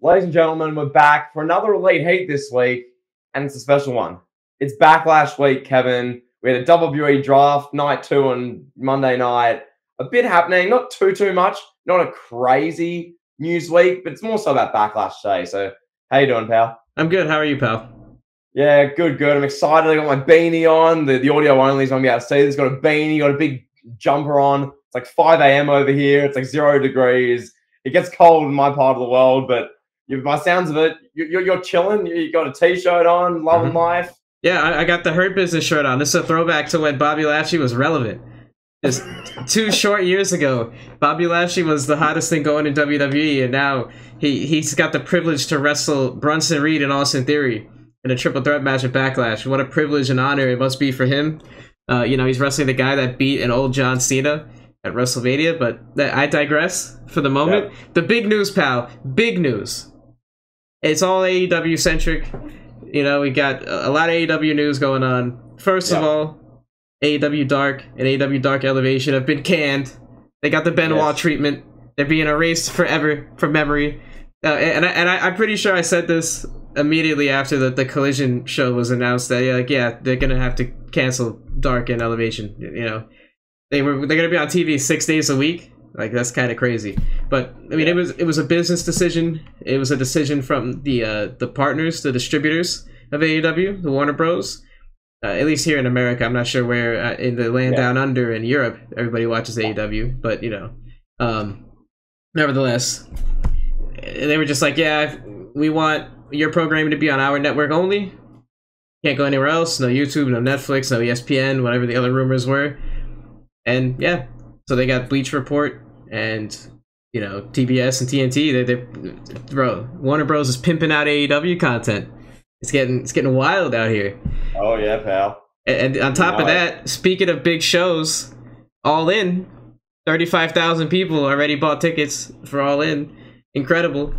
Ladies and gentlemen, we're back for another Elite Heat this week, and it's a special one. It's Backlash week, Kevin. We had a WWE draft, night 2 on Monday night. A bit happening, not too much, not a crazy news week, but it's more so about Backlash today. So, how you doing, pal? I'm good. How are you, pal? Yeah, good. I'm excited. I got my beanie on. The audio only is going to be able to see this. Got a beanie, got a big jumper on. It's like 5 a.m. over here. It's like 0 degrees. It gets cold in my part of the world, but by sounds of it, you're chilling. You got a t-shirt on, loving life. Yeah, I got the Hurt Business shirt on. This is a throwback to when Bobby Lashley was relevant. Just 2 short years ago, Bobby Lashley was the hottest thing going in WWE, and now he's got the privilege to wrestle Bronson Reed and Austin Theory in a triple threat match at Backlash. What a privilege and honor it must be for him. He's wrestling the guy that beat an old John Cena at WrestleMania, but I digress for the moment. Yeah. The big news, pal. Big news. It's all AEW centric. We got a lot of AEW news going on. First of all, AEW Dark and AEW Dark Elevation have been canned. They got the Benoit treatment. They're being erased forever from memory. I'm pretty sure I said this immediately after the Collision show was announced that they're gonna have to cancel Dark and Elevation. They're gonna be on TV 6 days a week. Like, that's kind of crazy. But I mean, it was a business decision. It was a decision from the partners, the distributors of AEW, the Warner Bros. At least here in America, I'm not sure where in the land down under in Europe everybody watches AEW. But nevertheless, they were just like, we want your programming to be on our network only. Can't go anywhere else. No YouTube, no Netflix, no ESPN, whatever the other rumors were. And so they got Bleach Report and TBS and TNT. Warner Bros is pimping out AEW content. It's getting wild out here. Oh yeah, pal. And on top of that, speaking of big shows, All In, 35,000 people already bought tickets for All In. Incredible.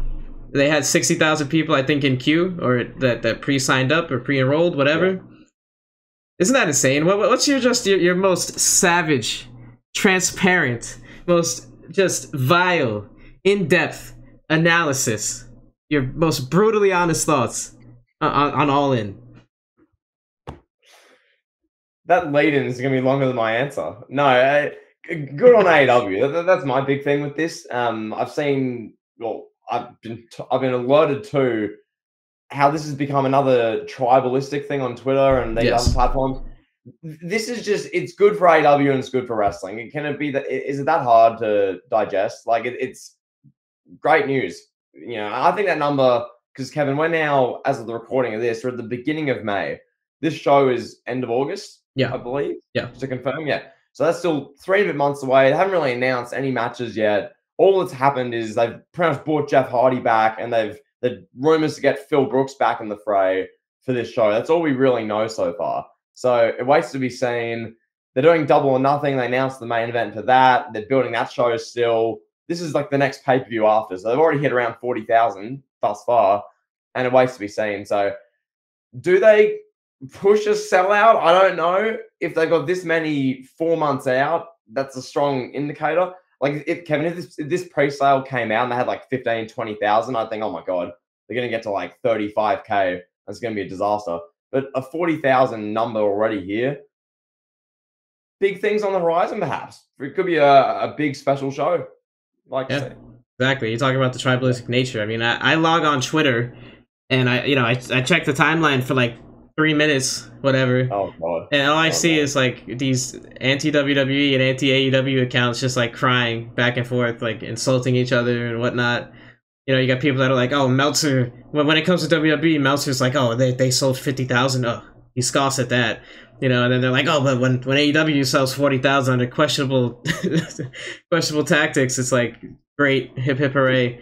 They had 60,000 people, I think, in queue or that pre-signed up or pre-enrolled, whatever. Yeah. Isn't that insane? What's your most savage, transparent, most just vile, in-depth analysis, your most brutally honest thoughts on All In? That lead-in is going to be longer than my answer. No, good on AEW. That's my big thing with this. I've been alerted to how this has become another tribalistic thing on Twitter and these other platforms. This is it's good for AEW and it's good for wrestling. Is it that hard to digest? Like, it's great news. I think that number, because Kevin, we're now, as of the recording of this, we're at the beginning of May. This show is end of August, I believe. Yeah. Just to confirm, So that's still 3 months away. They haven't really announced any matches yet. All that's happened is they've pretty much brought Jeff Hardy back, and the rumors to get Phil Brooks back in the fray for this show. That's all we really know so far. So it waits to be seen. They're doing Double or Nothing. They announced the main event for that. They're building that show still. This is like the next pay-per-view after. So they've already hit around 40,000 thus far, and it waits to be seen. So do they push a sellout? I don't know. If they've got this many 4 months out, that's a strong indicator. Like, if this pre-sale came out and they had like 15, 20,000, I'd think, oh my God, they're going to get to like 35K. That's going to be a disaster. But a 40,000 number already here. Big things on the horizon, perhaps. It could be a big special show. Exactly. You're talking about the tribalistic nature. I mean, I log on Twitter and I check the timeline for like 3 minutes, whatever. Oh God. And all I see is like these anti-WWE and anti-AEW accounts just like crying back and forth, like insulting each other and whatnot. You got people that are like, oh, Meltzer, when it comes to WWE, Meltzer's like, oh, they sold 50,000. Oh, he scoffs at that. And then they're like, oh, but when AEW sells 40,000 under questionable tactics, it's like, great, hip hip hooray.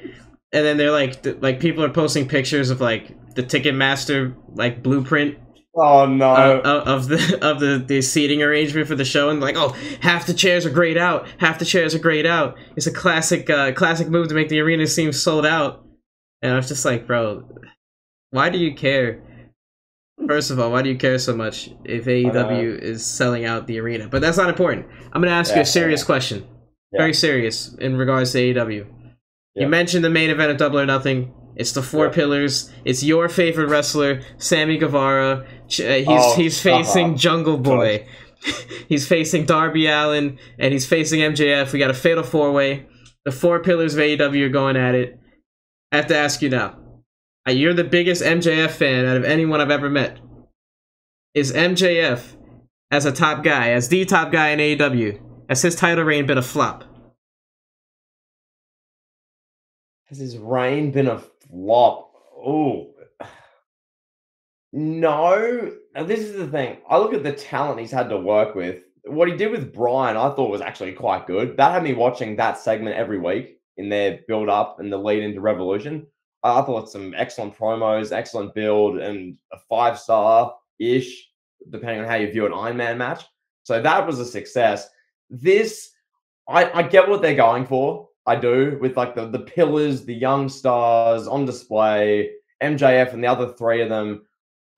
And then they're like people are posting pictures of like the Ticketmaster like blueprint. Oh no! Of the seating arrangement for the show, and like, oh, half the chairs are grayed out. Half the chairs are grayed out. It's a classic move to make the arena seem sold out. And I was just like, bro, why do you care? First of all, why do you care so much if AEW is selling out the arena? But that's not important. I'm gonna ask you a serious question, very serious in regards to AEW. You mentioned the main event of Double or Nothing. It's the four pillars. It's your favorite wrestler, Sammy Guevara. He's facing Jungle Boy. He's facing Darby Allin, and he's facing MJF. We got a fatal four-way. The four pillars of AEW are going at it. I have to ask you now. You're the biggest MJF fan out of anyone I've ever met. Is MJF, as a top guy, as the top guy in AEW, has his title reign been a flop? Has his reign been a flop? Oh. No. Now, this is the thing. I look at the talent he's had to work with. What he did with Bryan, I thought was actually quite good. That had me watching that segment every week in their build-up and the lead into Revolution. I thought some excellent promos, excellent build, and a 5-star-ish, depending on how you view an Iron Man match. So that was a success. This, I get what they're going for. I do, with like the pillars, the young stars on display, MJF and the other three of them.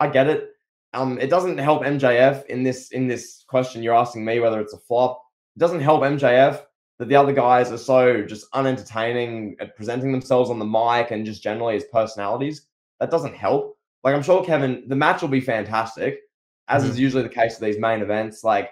I get it. It doesn't help MJF in this question you're asking me whether it's a flop. It doesn't help MJF that the other guys are so just unentertaining at presenting themselves on the mic and just generally as personalities. That doesn't help. Like, I'm sure, Kevin, the match will be fantastic, as is usually the case with these main events. Like,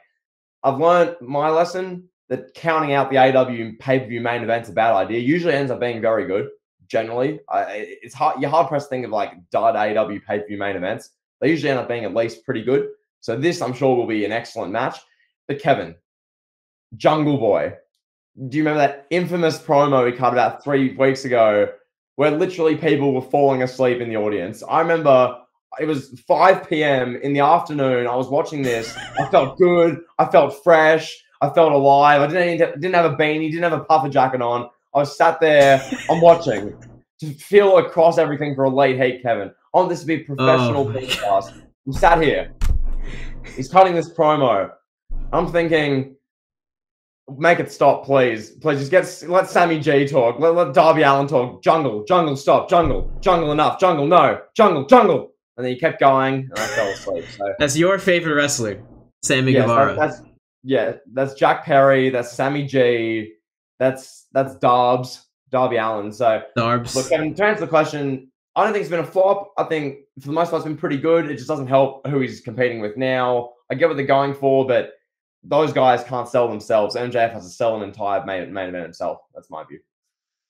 I've learned my lesson that counting out the AEW pay-per-view main event's a bad idea. Usually ends up being very good, generally. It's hard. You're hard-pressed to think of, like, dud AEW pay-per-view main events. They usually end up being at least pretty good. So this, I'm sure, will be an excellent match. But Kevin, Jungle Boy, do you remember that infamous promo he cut about 3 weeks ago where literally people were falling asleep in the audience? I remember it was 5 p.m. in the afternoon. I was watching this. I felt good. I felt fresh. I felt alive. I didn't have a beanie, didn't have a puffer jacket on. I was sat there. I'm watching to feel across everything for a late heat, Kevin. I want this to be a professional podcast. I'm sat here. He's cutting this promo. I'm thinking, make it stop, please. Please just let Sammy G talk. Let Darby Allin talk. Jungle, stop. Jungle enough. Jungle, no. Jungle. And then he kept going, and I fell asleep. So that's your favorite wrestler, Sammy Guevara. That's Jack Perry. That's Sammy G. That's Darby Allin. So Darbs. Look, Kevin, to answer the question, I don't think it's been a flop. I think for the most part it's been pretty good. It just doesn't help who he's competing with now. I get what they're going for, but those guys can't sell themselves. MJF has to sell an entire main event himself. That's my view.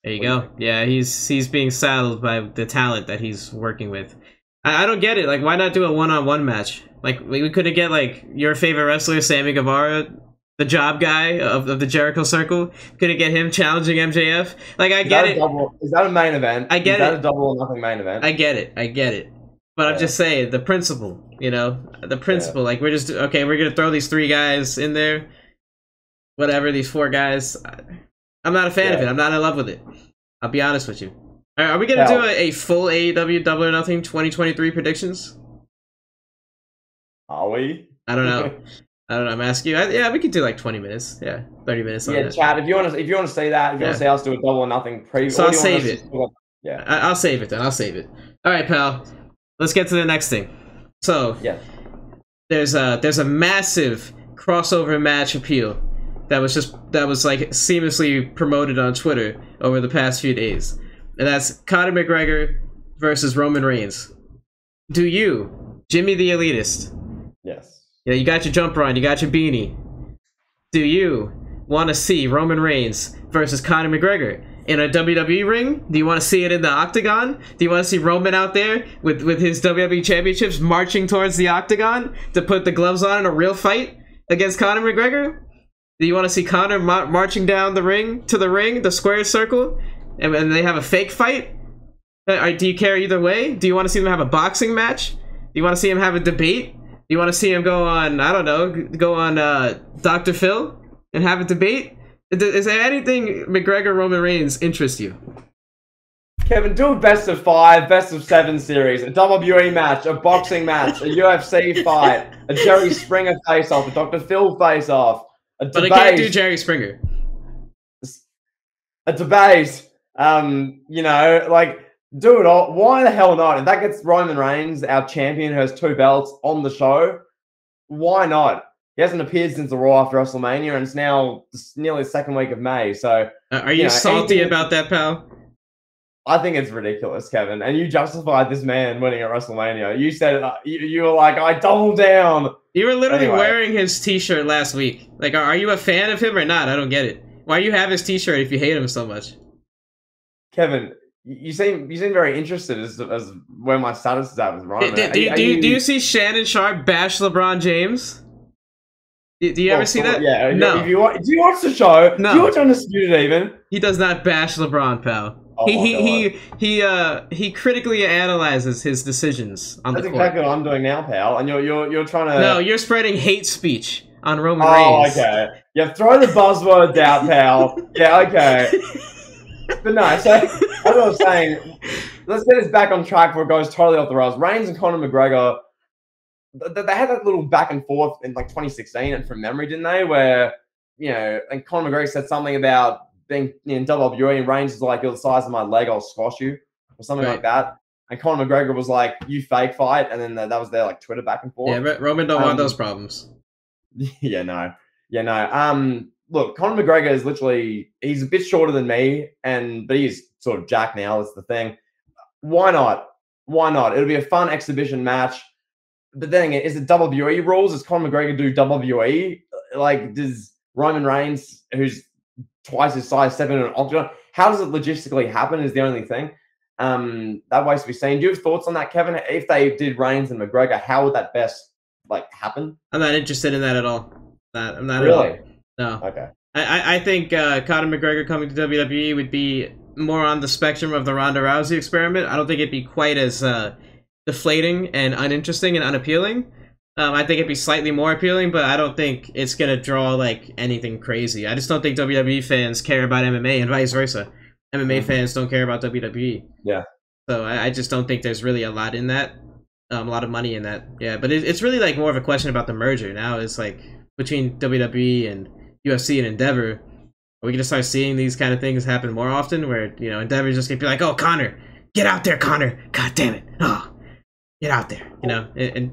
There you go. Yeah, he's being saddled by the talent that he's working with. I don't get it. Like, why not do a one-on-one match? Like, we could have get, like, your favorite wrestler, Sammy Guevara, the job guy of the Jericho Circle. Could have get him challenging MJF. Like, I get it. Is that a main event? I get it. Is that a double or nothing main event? I get it. But I'm just saying, the principle, the principle. Like, we're just, okay, we're going to throw these 3 guys in there. Whatever, these 4 guys. I'm not a fan of it. I'm not in love with it. I'll be honest with you. Are we going to do a full AEW Double or Nothing 2023 predictions? Are we? I don't know. I'm asking you. Yeah, we could do like 20 minutes. Yeah, 30 minutes. Yeah, chat. If you want to see that, if you want to see us do a Double or Nothing preview, so I'll save it. Yeah, I'll save it then. All right, pal. Let's get to the next thing. So there's a massive crossover match appeal that was like seamlessly promoted on Twitter over the past few days. And that's Conor McGregor versus Roman Reigns. Do you, Jimmy the Elitist? Yes. Yeah, you got your jumper on, you got your beanie. Do you want to see Roman Reigns versus Conor McGregor in a WWE ring? Do you want to see it in the Octagon? Do you want to see Roman out there with his WWE championships marching towards the Octagon to put the gloves on in a real fight against Conor McGregor? Do you want to see Conor marching down the ring, the square circle, and they have a fake fight? Do you care either way? Do you want to see them have a boxing match? Do you want to see them have a debate? Do you want to see them go on, Dr. Phil and have a debate? Is there anything McGregor-Roman Reigns interest you? Kevin, do a best of 5, best of 7 series, a WWE match, a boxing match, a UFC fight, a Jerry Springer face-off, a Dr. Phil face-off, a debate. But I can't do Jerry Springer. A debate. Do it all. Why the hell not? If that gets Roman Reigns, our champion who has 2 belts, on the show, why not? He hasn't appeared since the Raw after WrestleMania, and it's now nearly the 2nd week of May. So, are you salty about that, pal? I think it's ridiculous, Kevin. And you justified this man winning at WrestleMania. You said you were like, I double down. You were literally wearing his T-shirt last week. Like, are you a fan of him or not? I don't get it. Why do you have his T-shirt if you hate him so much? Kevin, you seem very interested as where my status is at with Ryan. Do you see Shannon Sharp bash LeBron James? Do you ever see that? Yeah. No. Do you watch the show? No. Do you watch Undisputed even? He does not bash LeBron, pal. Oh he critically analyzes his decisions on the court. That's exactly what I'm doing now, pal. And you're trying to. No, you're spreading hate speech on Roman Reigns. Oh, okay. Yeah, throw the buzzwords out, pal. Yeah, okay. But no, so as I was saying, let's get this back on track before it goes totally off the rails. Reigns and Conor McGregor, they had that little back and forth in like 2016, and from memory, didn't they? Where, you know, and Conor McGregor said something about being in WWE, and Reigns was like, you're the size of my leg, I'll squash you, or something like that. And Conor McGregor was like, you fake fight, and then that was their like Twitter back and forth. Yeah, Roman don't want those problems. Yeah, no. Look, Conor McGregor is literally, he's a bit shorter than me, but he's sort of jacked now, that's the thing. Why not? Why not? It'll be a fun exhibition match. But then again, is it WWE rules? Does Conor McGregor do WWE? Like, does Roman Reigns, who's twice his size, step into an octagon? How does it logistically happen is the only thing. That waits to be seen. Do you have thoughts on that, Kevin? If they did Reigns and McGregor, how would that best happen? I'm not interested in that at all. I'm not really. No. Okay. I think Conor McGregor coming to WWE would be more on the spectrum of the Ronda Rousey experiment. I don't think it'd be quite as deflating and uninteresting and unappealing. I think it'd be slightly more appealing, but I don't think it's gonna draw like anything crazy. I just don't think WWE fans care about MMA and vice versa. MMA fans don't care about WWE. Yeah. So I just don't think there's really a lot in that, a lot of money in that. Yeah, but it's really like more of a question about the merger now. It's like between WWE and UFC and Endeavor, are we gonna start seeing these kind of things happen more often? Where, you know, Endeavor's just gonna be like, "Oh, Conor, get out there, Conor! God damn it! Oh, get out there!" You know, and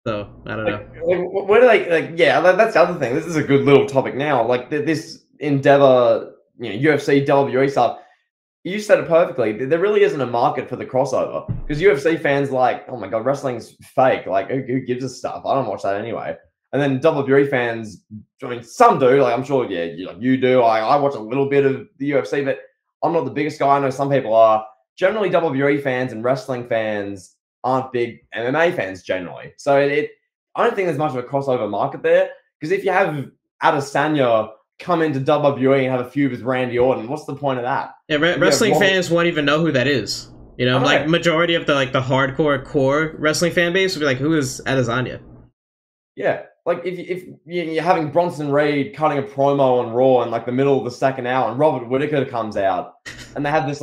so I don't know. Where do they Yeah, that's the other thing. This is a good little topic now. Like this Endeavor, you know, UFC, WWE stuff. You said it perfectly. There really isn't a market for the crossover because UFC fans like, oh my god, wrestling's fake. Like, who gives a stuff? I don't watch that anyway. And then WWE fans, I mean, some do. Like, I'm sure, yeah, you do. I watch a little bit of the UFC, but I'm not the biggest guy. I know some people are. Generally, WWE fans and wrestling fans aren't big MMA fans generally. So I don't think there's much of a crossover market there. Because if you have Adesanya come into WWE and have a feud with Randy Orton, what's the point of that? Yeah, wrestling fans won't even know who that is. You know, like majority of the hardcore core wrestling fan base would be like, who is Adesanya? Yeah. Like, if you're having Bronson Reed cutting a promo on Raw in, like, the middle of the second hour, and Robert Whittaker comes out, and they have this,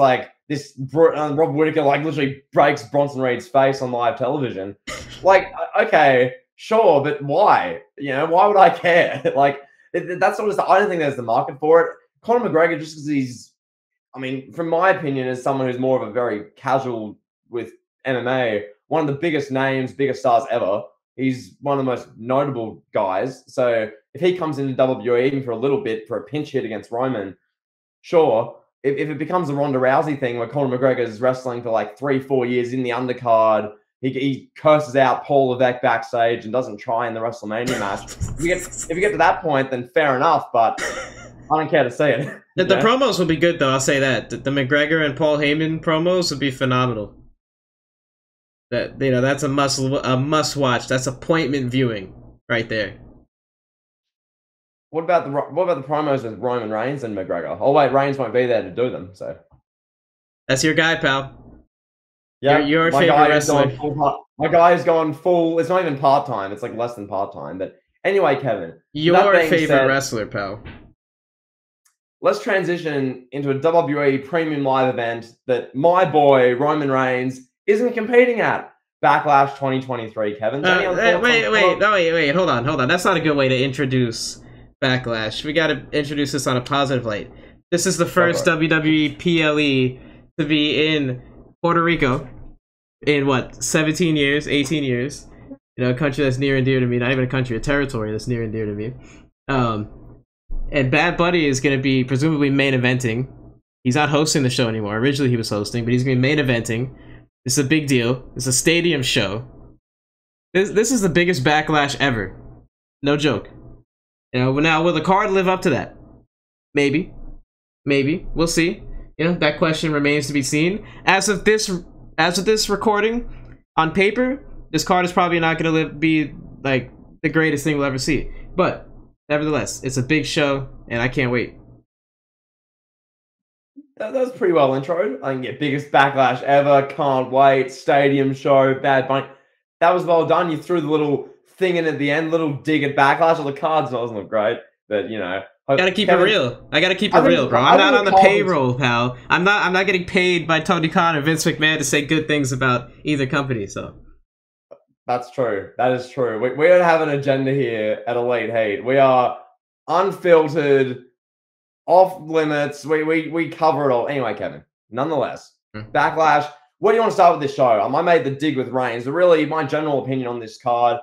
Robert Whittaker, like, literally breaks Bronson Reed's face on live television. Like, okay, sure, but why? You know, why would I care? Like, that's sort of stuff. I don't think there's the market for it. Conor McGregor, just because he's, I mean, from my opinion, as someone who's more of a very casual with MMA, one of the biggest names, biggest stars ever. He's one of the most notable guys. So if he comes into WWE even for a little bit for a pinch hit against Roman, sure. If it becomes a Ronda Rousey thing where Conor McGregor is wrestling for like 3-4 years in the undercard, he curses out Paul Levesque backstage and doesn't try in the WrestleMania match. If you get to that point, then fair enough, but I don't care to see it. The promos would be good, though. I'll say that. The McGregor and Paul Heyman promos would be phenomenal. That, you know, that's a must watch. That's appointment viewing right there. What about the promos with Roman Reigns and McGregor? Oh wait, Reigns won't be there to do them. So that's your guy, pal. Yeah, your favorite wrestler. My guy is going full. It's not even part time. It's like less than part time. But anyway, Kevin, your favorite wrestler, pal. Let's transition into a WWE Premium Live event that my boy Roman Reigns isn't competing at. Backlash 2023, Kevin. Wait, hold on. That's not a good way to introduce Backlash. We got to introduce this on a positive light. This is the first WWE PLE to be in Puerto Rico in, 17 years, 18 years. You know, a country that's near and dear to me. Not even a country, a territory that's near and dear to me. And Bad Bunny is going to be presumably main eventing. He's not hosting the show anymore. Originally he was hosting, but he's going to be main eventing. This is a big deal. It's a stadium show. This is the biggest Backlash ever. No joke. You know, now will the card live up to that? Maybe. Maybe. We'll see. You know, that question remains to be seen. As of this recording, on paper, this card is probably not going to be like the greatest thing we'll ever see. But nevertheless, it's a big show, and I can't wait. That was pretty well introed. I think, yeah, biggest Backlash ever. Can't wait. Stadium show. Bad Bunny. That was well done. You threw the little thing in at the end, little dig at Backlash. All the cards doesn't look great, but you know. I gotta keep it real. I gotta keep it real, bro. I'm not on the payroll, pal. I'm not getting paid by Tony Khan or Vince McMahon to say good things about either company. So that's true. That is true. We don't have an agenda here at Elite Heat. We are unfiltered, off limits. We cover it all. Anyway, Kevin. Nonetheless, Backlash. What do you want to start with this show? I made the dig with Reigns, but really, my general opinion on this card,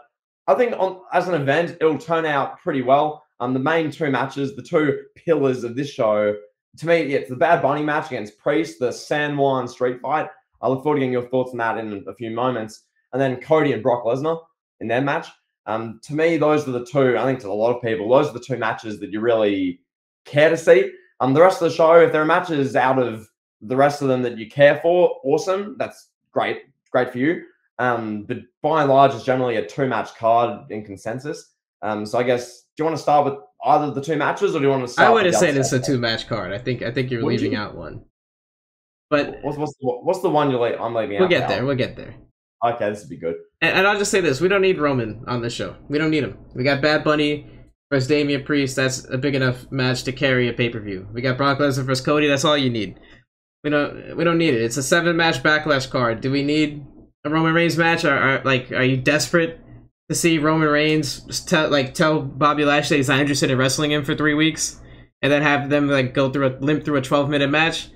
I think as an event, it'll turn out pretty well. The main two matches, the two pillars of this show, to me, it's the Bad Bunny match against Priest, the San Juan street fight. I look forward to getting your thoughts on that in a few moments. And then Cody and Brock Lesnar in their match. To me, those are the two, I think to a lot of people, those are the two matches that you really care to see. The rest of the show, if there are matches out of the rest of them that you care for, awesome. That's great. Great for you. But by and large, it's generally a two-match card in consensus. So I guess, do you want to start with either of the two matches, or do you want to start? I wouldn't say this is a two-match card. I think you're leaving out one. But what's the one I'm leaving out? We'll get there. We'll get there. Okay, this would be good. And I'll just say this: we don't need Roman on this show. We don't need him. We got Bad Bunny versus Damian Priest. That's a big enough match to carry a pay-per-view. We got Brock Lesnar versus Cody. That's all you need. We don't need it. It's a 7-match Backlash card. Do we need a Roman Reigns match? Are you desperate to see Roman Reigns tell Bobby Lashley he's not interested in wrestling him for 3 weeks, and then have them limp through a 12-minute match?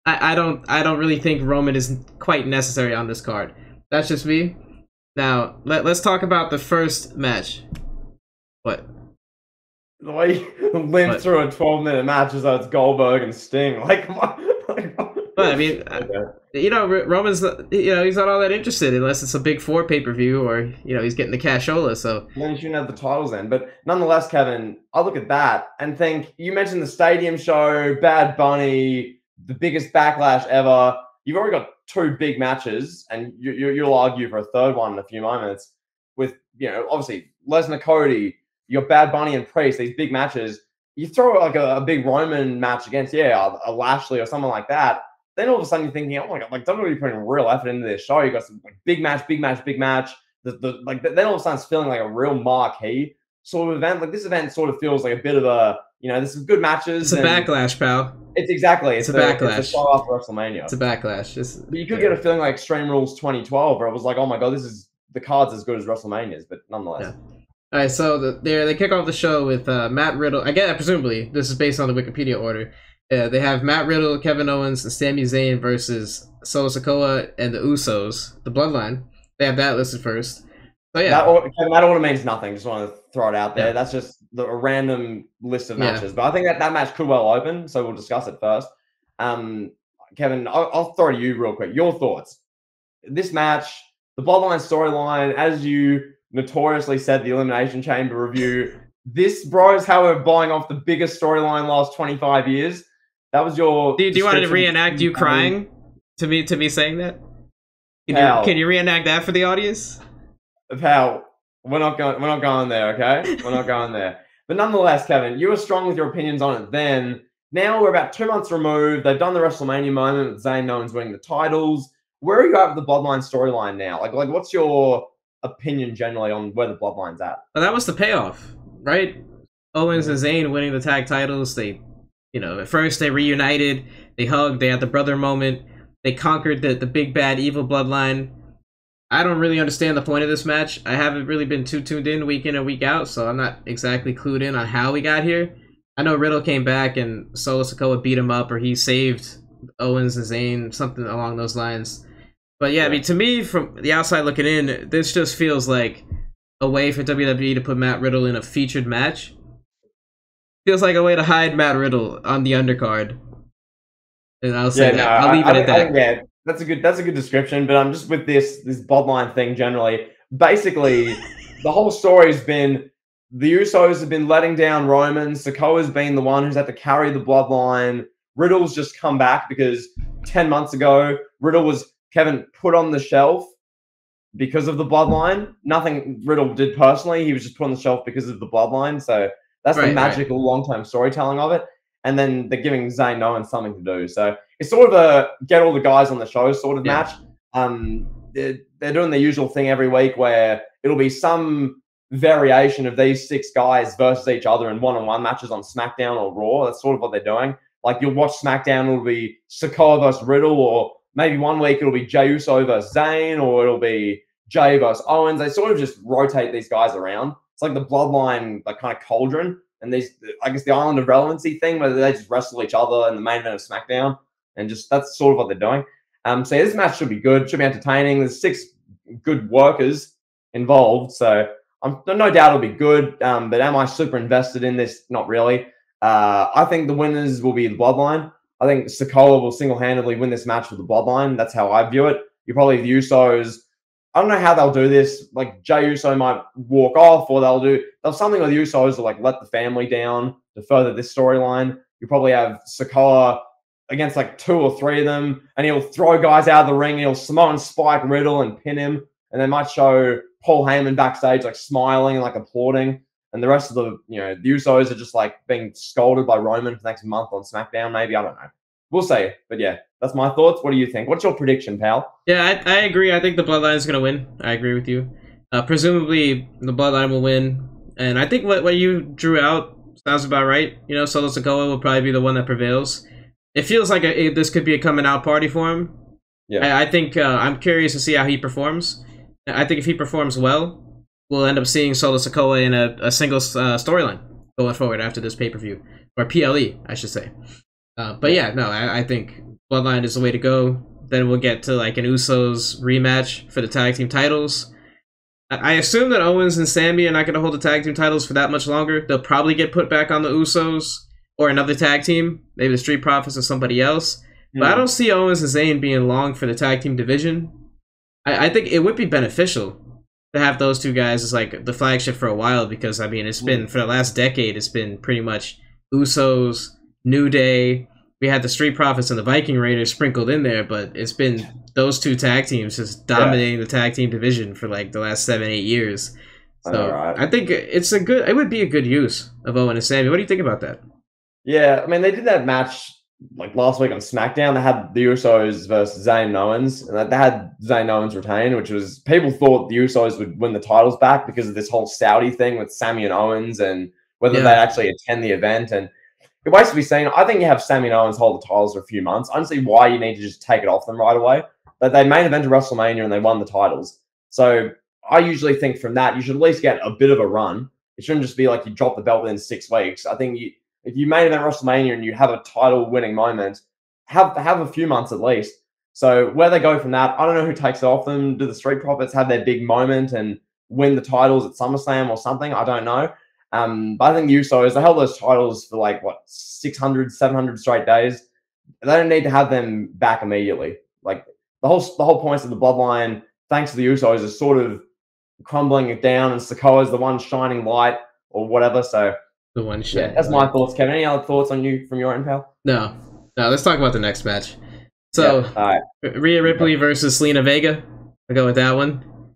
I don't really think Roman is quite necessary on this card. That's just me. Now let's talk about the first match. What? The way you limp through a 12-minute match is though it's Goldberg and Sting. But I mean, you know, Roman's, you know, he's not all that interested unless it's a Big 4 pay-per-view or, you know, he's getting the cashola, so. Then you shouldn't have the titles then. But nonetheless, Kevin, I look at that and think, you mentioned the stadium show, Bad Bunny, the biggest Backlash ever. You've already got 2 big matches, and you'll argue for a third one in a few moments with, you know, obviously, Lesnar, Cody, you got Bad Bunny and Priest, these big matches. You throw like a big Roman match against, a Lashley or something like that. Then all of a sudden you're thinking, oh my god, like WWE putting real effort into this show. You got some like big match. Then all of a sudden it's feeling like a real marquee sort of event. Like this event sort of feels like a bit of a, you know, there's some good matches. It's a Backlash, pal. It's exactly. It's a Backlash. It's a show after WrestleMania. It's a Backlash. But you could get a feeling like Extreme Rules 2012, where it was like, oh my god, the card's as good as WrestleMania's, but nonetheless. Yeah. All right, so they kick off the show with Matt Riddle. Again, presumably this is based on the Wikipedia order. They have Matt Riddle, Kevin Owens, and Sami Zayn versus Solo Sikoa and the Usos, the Bloodline. They have that listed first. So yeah, that order means nothing. Just want to throw it out there. Yeah. That's just a random list of matches. Yeah. But I think that match could well open, so we'll discuss it first. Kevin, I'll throw to you real quick. Your thoughts? This match, the Bloodline storyline, as you notoriously said, the Elimination Chamber review. This, bro, is how we're buying off the biggest storyline last 25 years. That was your. Do you want to reenact you crying to me saying that? Can you reenact that for the audience? Pal, we're not going there, okay? We're not going there. But nonetheless, Kevin, you were strong with your opinions on it then. Now we're about 2 months removed. They've done the WrestleMania moment with Zayn Owens winning the titles. Where are you at with the Bloodline storyline now? Like what's your opinion generally on where the Bloodline's at? Well, that was the payoff, right? Owens and Zayn winning the tag titles. They, you know, at first they reunited, they hugged, they had the brother moment, they conquered the big bad evil Bloodline. I don't really understand the point of this match. I haven't really been too tuned in week and week out, so I'm not exactly clued in on how we got here. I know Riddle came back and Solo Sikoa beat him up, or he saved Owens and Zayn, something along those lines. But yeah, I mean, to me, from the outside looking in, this just feels like a way for WWE to put Matt Riddle in a featured match. Feels like a way to hide Matt Riddle on the undercard. And I'll say that. I'll leave it at that. Yeah, that's a good description. But I'm just with this bloodline thing generally. Basically, the whole story's been the Usos have been letting down Roman. Sikoa's been the one who's had to carry the bloodline. Riddle's just come back because 10 months ago, Riddle was Kevin put on the shelf because of the bloodline. Nothing Riddle did personally. He was just put on the shelf because of the bloodline. So that's the magical long-term storytelling of it. And then they're giving Zayn Owens something to do. So it's sort of a get all the guys on the show sort of match. They're doing the usual thing every week where it'll be some variation of these 6 guys versus each other in one-on-one matches on SmackDown or Raw. That's sort of what they're doing. Like you'll watch SmackDown, it'll be Sikoa versus Riddle, or maybe one week it'll be Jey Uso versus Zayn, or it'll be Jey versus Owens. They sort of just rotate these guys around. It's like the bloodline, like kind of cauldron, and these, I guess, the Island of Relevancy thing, where they just wrestle each other in the main event of SmackDown, and just that's sort of what they're doing. So yeah, this match should be good, should be entertaining. There's 6 good workers involved, so no doubt it'll be good. But am I super invested in this? Not really. I think the winners will be the Bloodline. I think Sikoa will single-handedly win this match with the Bloodline. That's how I view it. You probably the Usos. I don't know how they'll do this. Like Jey Uso might walk off, or they'll something with the Usos to like let the family down to further this storyline. You probably have Sikoa against like 2 or 3 of them, and he'll throw guys out of the ring. He'll Samoan Spike Riddle and pin him, and they might show Paul Heyman backstage like smiling and like applauding. And the rest of the, the Usos are just like being scolded by Roman for the next month on SmackDown. Maybe, I don't know. We'll see. But yeah, that's my thoughts. What do you think? What's your prediction, pal? Yeah, I agree. I think the Bloodline is going to win. I agree with you. Presumably, the Bloodline will win. And I think what you drew out sounds about right. Solo Sikoa will probably be the one that prevails. It feels like this could be a coming out party for him. Yeah. I think I'm curious to see how he performs. I think if he performs well, we'll end up seeing Solo Sikoa in a single storyline going forward after this pay-per-view. Or PLE, I should say. But yeah, no, I think Bloodline is the way to go. Then we'll get to like an Usos rematch for the tag team titles. I assume that Owens and Sami are not going to hold the tag team titles for that much longer. They'll probably get put back on the Usos or another tag team, maybe the Street Profits or somebody else. But I don't see Owens and Zayn being long for the tag team division. I think it would be beneficial to have those 2 guys as like the flagship for a while, because I mean it's been for the last decade, it's been pretty much Usos, New Day. We had the Street Profits and the Viking Raiders sprinkled in there, but it's been those 2 tag teams just dominating the tag team division for like the last 7-8 years. So I think it would be a good use of Owen and Sami. What do you think about that? Yeah, I mean they did that match like last week on SmackDown. They had the Usos versus Zayn Owens, and they had Zayn Owens retain, which was, people thought the Usos would win the titles back because of this whole Saudi thing with Sami and Owens, and whether they'd actually attend the event. And it waits to be seen. I think you have Sami and Owens hold the titles for a few months. I don't see why you need to just take it off them right away. But they main evented WrestleMania and they won the titles. So I usually think from that, you should at least get a bit of a run. It shouldn't just be like you drop the belt within 6 weeks. I think if you main event WrestleMania and you have a title winning moment, have a few months at least. So where they go from that, I don't know who takes it off them. Do the Street Profits have their big moment and win the titles at SummerSlam or something? I don't know. But I think the Usos, they held those titles for like, 600, 700 straight days. They don't need to have them back immediately. Like the whole point of the Bloodline, thanks to the Usos, is sort of crumbling it down, and Sikoa is the one shining light or whatever. So the one shining. Yeah, that's my thoughts, Kevin. Any other thoughts on you from your end, pal? No. Let's talk about the next match. So Rhea Ripley versus Selena Vega. I'll go with that one.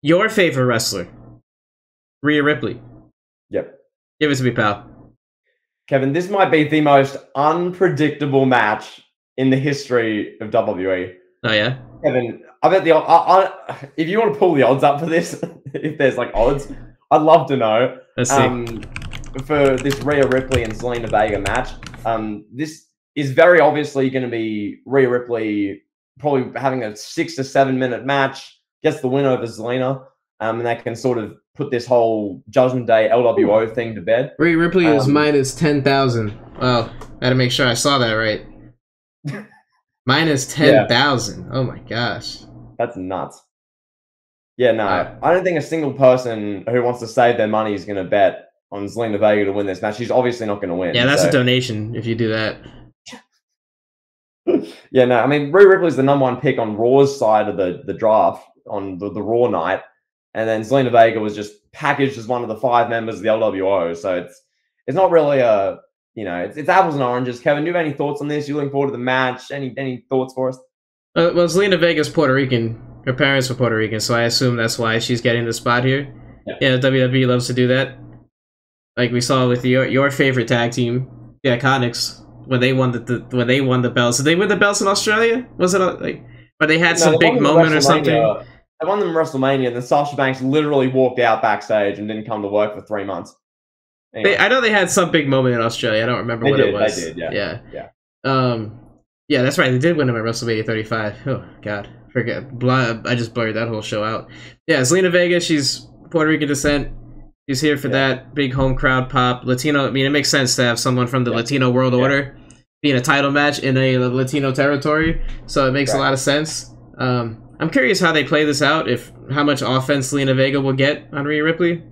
Your favorite wrestler, Rhea Ripley. Yep. Give it to me, pal. Kevin, this might be the most unpredictable match in the history of WWE. Oh, yeah? Kevin, I bet if you want to pull the odds up for this, if there's like odds, I'd love to know. Let's see. For this Rhea Ripley and Selena Vega match, this is very obviously going to be Rhea Ripley probably having a 6 to 7 minute match, gets the win over Selena, and they can sort of put this whole Judgment Day LWO thing to bed. Rhea Ripley is minus 10,000. Wow, I had to make sure I saw that right. Minus 10,000. Yeah. Oh my gosh. That's nuts. Yeah, no, I don't think a single person who wants to save their money is going to bet on Selena Vega to win this match. She's obviously not going to win. Yeah, that's a donation if you do that. Yeah, no, I mean, Rhea Ripley's the #1 pick on Raw's side of the draft on the Raw night. And then Zelina Vega was just packaged as one of the 5 members of the LWO. So it's not really a, it's apples and oranges. Kevin, do you have any thoughts on this? You looking forward to the match? Any thoughts for us? Well, Zelina Vega's Puerto Rican. Her parents were Puerto Rican, so I assume that's why she's getting the spot here. Yeah, WWE loves to do that. Like we saw with your favorite tag team, the Iconics, when they won the belts. Did they win the belts in Australia? Was it like, or they had some big moment or something? They won them in WrestleMania, and then Sasha Banks literally walked out backstage and didn't come to work for 3 months. Anyway. I know they had some big moment in Australia. I don't remember what it was. They did, yeah. Yeah, that's right. They did win them at WrestleMania 35. Oh God, forget. I just blurred that whole show out. Yeah, Zelina Vega. She's Puerto Rican descent. She's here for that big home crowd pop. Latino. I mean, it makes sense to have someone from the Latino World Order be in a title match in a Latino territory. So it makes a lot of sense. I'm curious how they play this out. How much offense Zelina Vega will get on Rhea Ripley.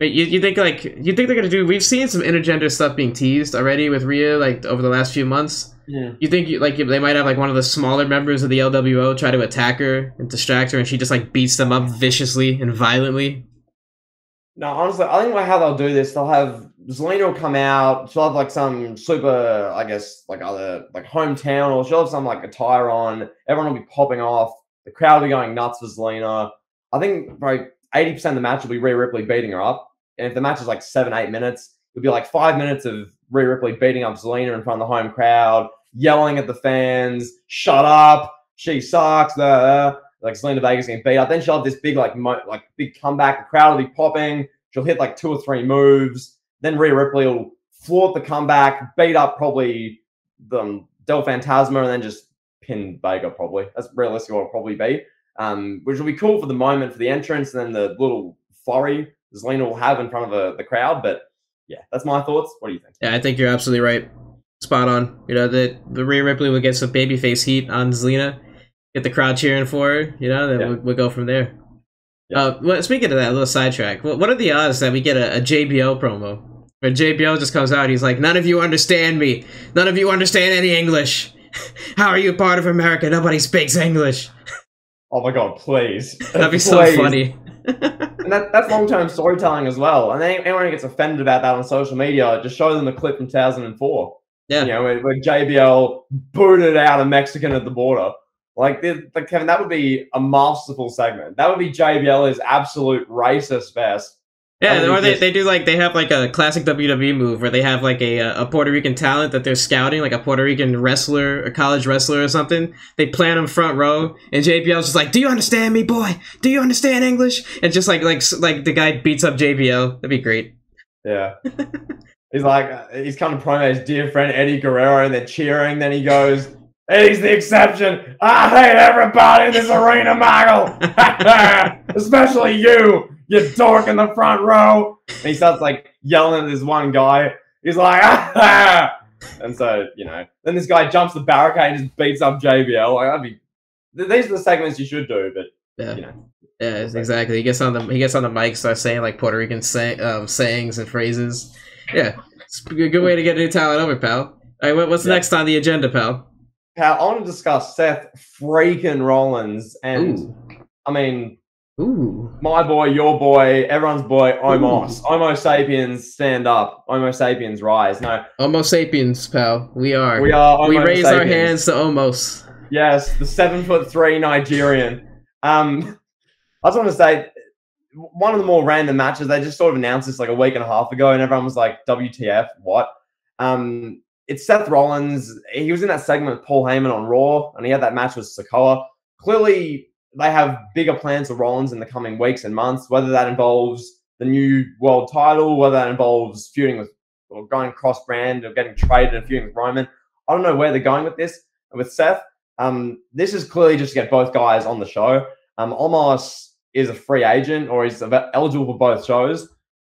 You think they're gonna do? We've seen some intergender stuff being teased already with Rhea, like over the last few months. Yeah. You think they might have like one of the smaller members of the LWO try to attack her and distract her, and she just like beats them up viciously and violently? No, honestly, I think how they'll do this, they'll have Zelina will come out. She'll have like some super, I guess, like other like hometown, or she'll have some like attire on. Everyone will be popping off. The crowd will be going nuts for Zelina. I think probably 80% of the match will be Rhea Ripley beating her up. And if the match is like 7-8 minutes, it'll be like 5 minutes of Rhea Ripley beating up Zelina in front of the home crowd, yelling at the fans, "Shut up! She sucks!" Like Zelina Vega's getting beat up. Then she'll have this big big comeback. The crowd will be popping. She'll hit like 2 or 3 moves. Then Rhea Ripley will flaunt the comeback, beat up probably Del Fantasma, and then just pin Vega probably. That's realistically what it'll probably be. Which will be cool for the moment, for the entrance, and then the little flurry Zelina will have in front of the crowd. But yeah, that's my thoughts. What do you think? Yeah, I think you're absolutely right. Spot on. The Rhea Ripley will get some babyface heat on Zelina, get the crowd cheering for her. Then we'll go from there. Yeah. Well, speaking of that, a little sidetrack. What are the odds that we get a JBL promo? Where JBL just comes out, he's like, "None of you understand me. None of you understand any English. How are you part of America? Nobody speaks English." Oh my God, please. That'd be so funny. And that's long-term storytelling as well. And anyone who gets offended about that on social media, just show them a clip from 2004. Yeah. Where JBL booted out a Mexican at the border. Like Kevin, that would be a masterful segment. That would be JBL's absolute racist fest. Yeah, or they have like a classic WWE move where they have like a Puerto Rican talent that they're scouting, like a Puerto Rican wrestler, a college wrestler or something. They plant him front row, and JBL's just like, "Do you understand me, boy? Do you understand English?" And just like the guy beats up JBL. That'd be great. Yeah. He's kind of promoting his dear friend Eddie Guerrero, and they're cheering. Then he goes, "Eddie's the exception. I hate everybody in this arena, Michael. Especially you. You dork in the front row." And he starts like yelling at this one guy. He's like, "Ah!" And so, then this guy jumps the barricade and just beats up JBL. Like, these are the segments you should do, but yeah, exactly. He gets on the mic, starts saying like Puerto Rican sayings and phrases. Yeah, it's a good way to get new talent over, pal. All right, what's next on the agenda, pal? Pal, I want to discuss Seth freaking Rollins, and I mean. Ooh. My boy, your boy, everyone's boy, Omos. Homo sapiens, stand up. Homo sapiens, rise. No. Homo sapiens, pal. We are. We are Homo We raise sapiens. our hands to Omos. Yes, the 7'3" Nigerian. I just want to say, one of the more random matches, they just sort of announced this like a week and a half ago, and everyone was like, WTF, what? It's Seth Rollins. He was in that segment with Paul Heyman on Raw, and he had that match with Sikoa. Clearly, they have bigger plans for Rollins in the coming weeks and months, whether that involves the new world title, whether that involves feuding with, or going cross-brand, or getting traded and feuding with Roman. I don't know where they're going with this, with Seth. This is clearly just to get both guys on the show. Omos is a free agent, or he's eligible for both shows,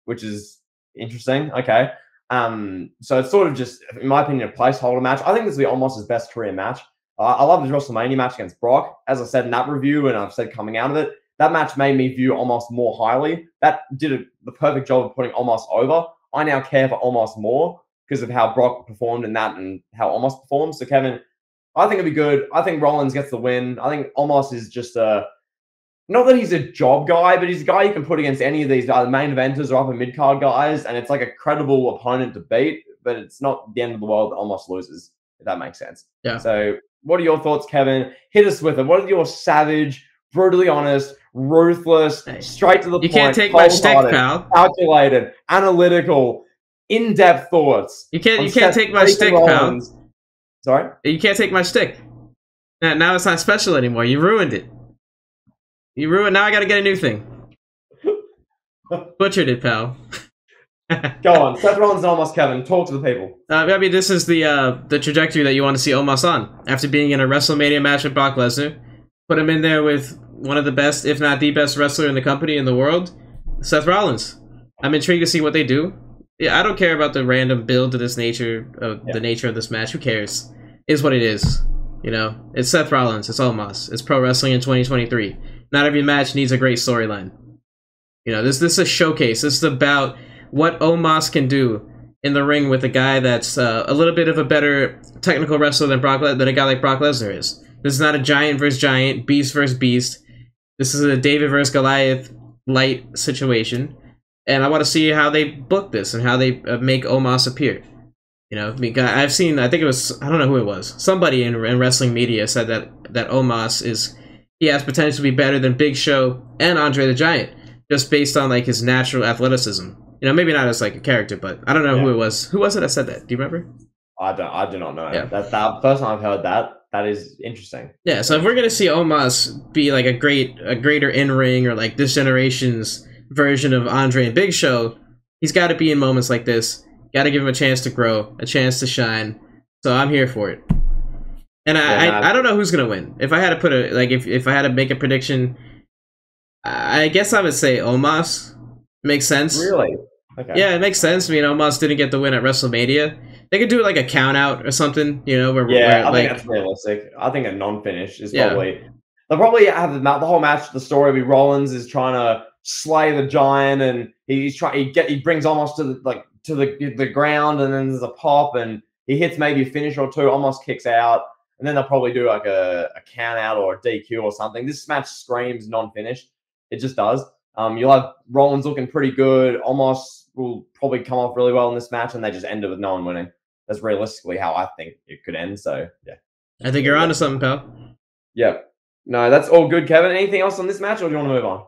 which is interesting. Okay. So it's sort of just, in my opinion, a placeholder match. I think this will be Omos' best career match. I love his WrestleMania match against Brock. As I said in that review, and I've said coming out of it, that match made me view Omos more highly. That did the perfect job of putting Omos over. I now care for Omos more because of how Brock performed in that and how Omos performed. So, Kevin, I think it'd be good. I think Rollins gets the win. I think Omos is just not that he's a job guy, but he's a guy you can put against any of these either main eventers or upper mid-card guys, and it's like a credible opponent to beat, but it's not the end of the world that Omos loses, if that makes sense. Yeah. So what are your thoughts, Kevin? Hit us with it. What are your savage, brutally honest, ruthless, straight to the point, you can't take my shtick, pal. Calculated, analytical, in-depth thoughts. You can't take my shtick, pal. Sorry? You can't take my shtick. Now it's not special anymore. You ruined it. You ruined. Now I got to get a new thing. Butchered it, pal. Go on, Seth Rollins and Omos, Kevin. Talk to the people. I mean, this is the trajectory that you want to see Omos on. After being in a WrestleMania match with Brock Lesnar, put him in there with one of the best, if not the best wrestler in the company in the world, Seth Rollins. I'm intrigued to see what they do. Yeah, I don't care about the random build to this nature of the nature of this match. Who cares? It is what it is. You know, it's Seth Rollins. It's Omos. It's pro wrestling in 2023. Not every match needs a great storyline. You know, this is a showcase. This is about what Omos can do in the ring with a guy that's a little bit of a better technical wrestler than a guy like Brock Lesnar is. This is not a giant versus giant, beast versus beast. This is a David versus Goliath light situation. And I want to see how they book this and how they make Omos appear. You know, because I've seen, I think it was, I don't know who it was. Somebody in wrestling media said that Omos he has potential to be better than Big Show and Andre the Giant, just based on like his natural athleticism. You know, maybe not as like a character, but I don't know who it was. Who was it that said that? Do you remember? I do not know. Yeah. That first time I've heard that is interesting. Yeah, so if we're gonna see Omos be like a greater in ring or like this generation's version of Andre and Big Show, he's got to be in moments like this. Got to give him a chance to grow, a chance to shine. So I'm here for it. And I don't know who's gonna win. If I had to put if I had to make a prediction, I guess I would say Omos. Makes sense. Really? Okay. Yeah, it makes sense. I mean, Omos didn't get the win at WrestleMania. They could do it like a count out or something, you know, where I think that's realistic. I think a non-finish is probably they'll probably have the whole match. The story will be Rollins is trying to slay the Giant, and he brings Omos to the ground, and then there's a pop, and he hits maybe a finish or two. Omos kicks out, and then they'll probably do like a count out or a DQ or something. This match screams non-finish. It just does. You'll have Rollins looking pretty good. Omos will probably come off really well in this match, and they just end it with no one winning. That's realistically how I think it could end. So, yeah. I think you're onto something, pal. Yeah. No, that's all good, Kevin. Anything else on this match, or do you want to move on?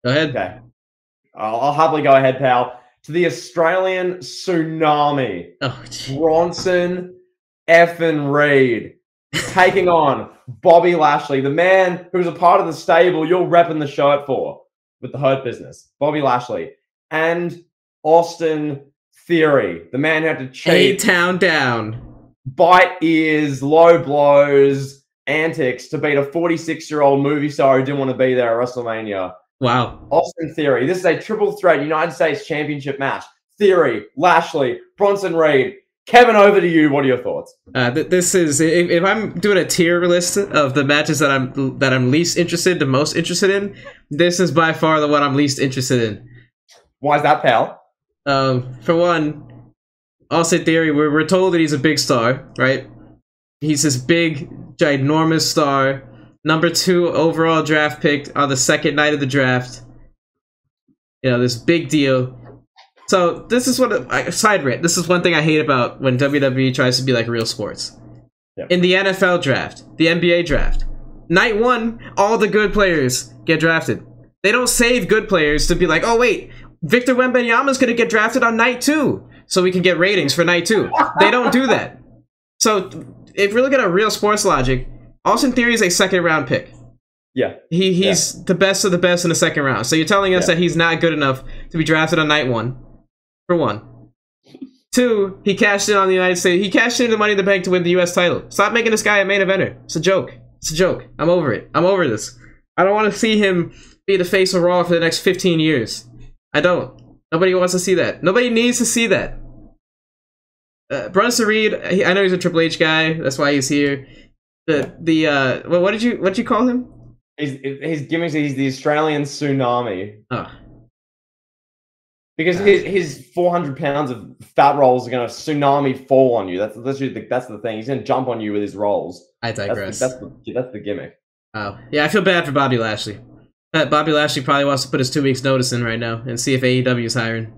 Go ahead. Okay. I'll happily go ahead, pal. To the Australian Tsunami. Oh, geez. Bronson effing Reed taking on Bobby Lashley, the man who's a part of the stable you're repping the shirt for with the Hurt Business. Bobby Lashley. And Austin Theory, the man who had to cheat. A-Town down. Bite ears, low blows, antics to beat a 46-year-old movie star who didn't want to be there at WrestleMania. Wow. Austin Theory. This is a triple threat United States Championship match. Theory, Lashley, Bronson Reed. Kevin, over to you. What are your thoughts? This is, if I'm doing a tier list of the matches that I'm least interested to most interested in, this is by far the one I'm least interested in. Why is that, pal? For one, Austin Theory, we're told that he's a big star, right? He's this big, ginormous star. Number 2 overall draft pick on the second night of the draft. You know, this big deal. So this is side rant. This is one thing I hate about when WWE tries to be like real sports. Yep. In the NFL draft, the NBA draft, night 1, all the good players get drafted. They don't save good players to be like, oh wait, Victor Wembanyama's going to get drafted on night 2, so we can get ratings for night 2. They don't do that. So if we're looking at real sports logic, Austin Theory is a second-round pick. Yeah. He's the best of the best in the second round. So you're telling us that he's not good enough to be drafted on night 1, for one. 2, he cashed in on the United States. He cashed in the Money in the Bank to win the U.S. title. Stop making this guy a main eventer. It's a joke. It's a joke. I'm over it. I'm over this. I don't want to see him be the face of Raw for the next 15 years. I don't. Nobody wants to see that. Nobody needs to see that. Bronson Reed, I know he's a Triple H guy. That's why he's here. What did you call him? His gimmicks. He's the Australian Tsunami. Oh. Because his 400 pounds of fat rolls are going to tsunami fall on you. That's the thing. He's going to jump on you with his rolls. I digress. That's the gimmick. Oh yeah, I feel bad for Bobby Lashley. Bobby Lashley probably wants to put his 2 weeks notice in right now and see if AEW is hiring.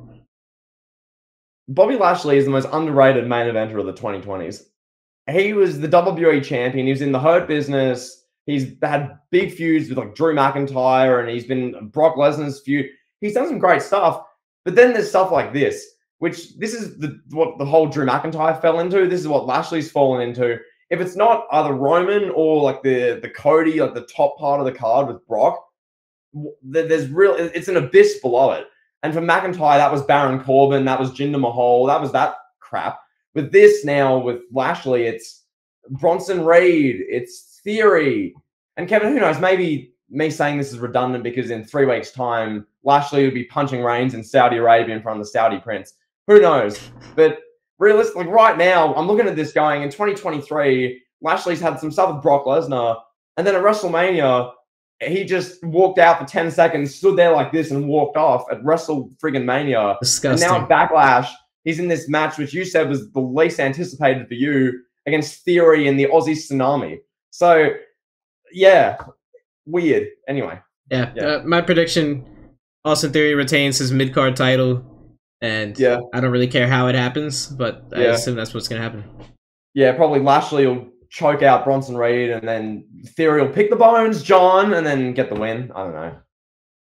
Bobby Lashley is the most underrated main eventer of the 2020s. He was the WWE champion. He was in the Hurt Business. He's had big feuds with like Drew McIntyre, and he's been Brock Lesnar's feud. He's done some great stuff. But then there's stuff like this, which this is what the whole Drew McIntyre fell into. This is what Lashley's fallen into. If it's not either Roman or like the Cody, like the top part of the card with Brock, it's an abyss below it. And for McIntyre, that was Baron Corbin, that was Jinder Mahal, that was that crap. With this now, with Lashley, it's Bronson Reed, it's Theory. And Kevin, who knows, maybe me saying this is redundant because in 3 weeks' time, Lashley would be punching Reigns in Saudi Arabia in front of the Saudi prince. Who knows? But realistically, right now, I'm looking at this going, in 2023, Lashley's had some stuff with Brock Lesnar, and then at WrestleMania, he just walked out for 10 seconds, stood there like this, and walked off at Mania. Disgusting. And now at Backlash, he's in this match, which you said was the least anticipated for you, against Theory and the Aussie Tsunami. So, yeah, weird. Anyway. Yeah. My prediction, Austin Theory retains his mid-card title, and I don't really care how it happens, but I assume that's what's going to happen. Yeah, probably Lashley will choke out Bronson Reed, and then Theory will pick the bones, John, and then get the win. I don't know.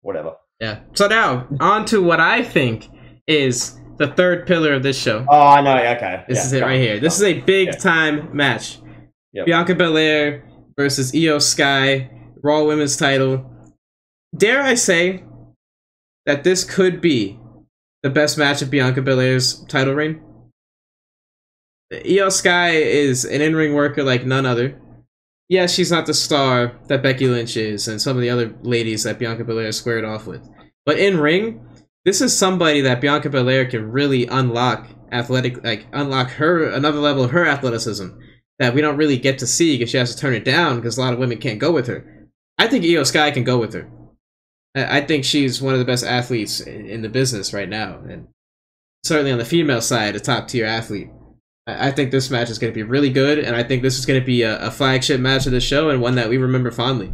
Whatever. Yeah. So now, on to what I think is the third pillar of this show. Oh, I know. Okay. This is it right here. This is a big-time match. Yep. Bianca Belair versus Io Sky, Raw Women's title. Dare I say that this could be the best match of Bianca Belair's title reign? Io Sky is an in-ring worker like none other. Yeah, she's not the star that Becky Lynch is and some of the other ladies that Bianca Belair squared off with. But in-ring, this is somebody that Bianca Belair can really unlock unlock her another level of her athleticism that we don't really get to see because she has to turn it down because a lot of women can't go with her. I think Io Sky can go with her. I think she's one of the best athletes in the business right now, and certainly on the female side, a top-tier athlete. I think this match is going to be really good, and I think this is going to be a flagship match of the show and one that we remember fondly.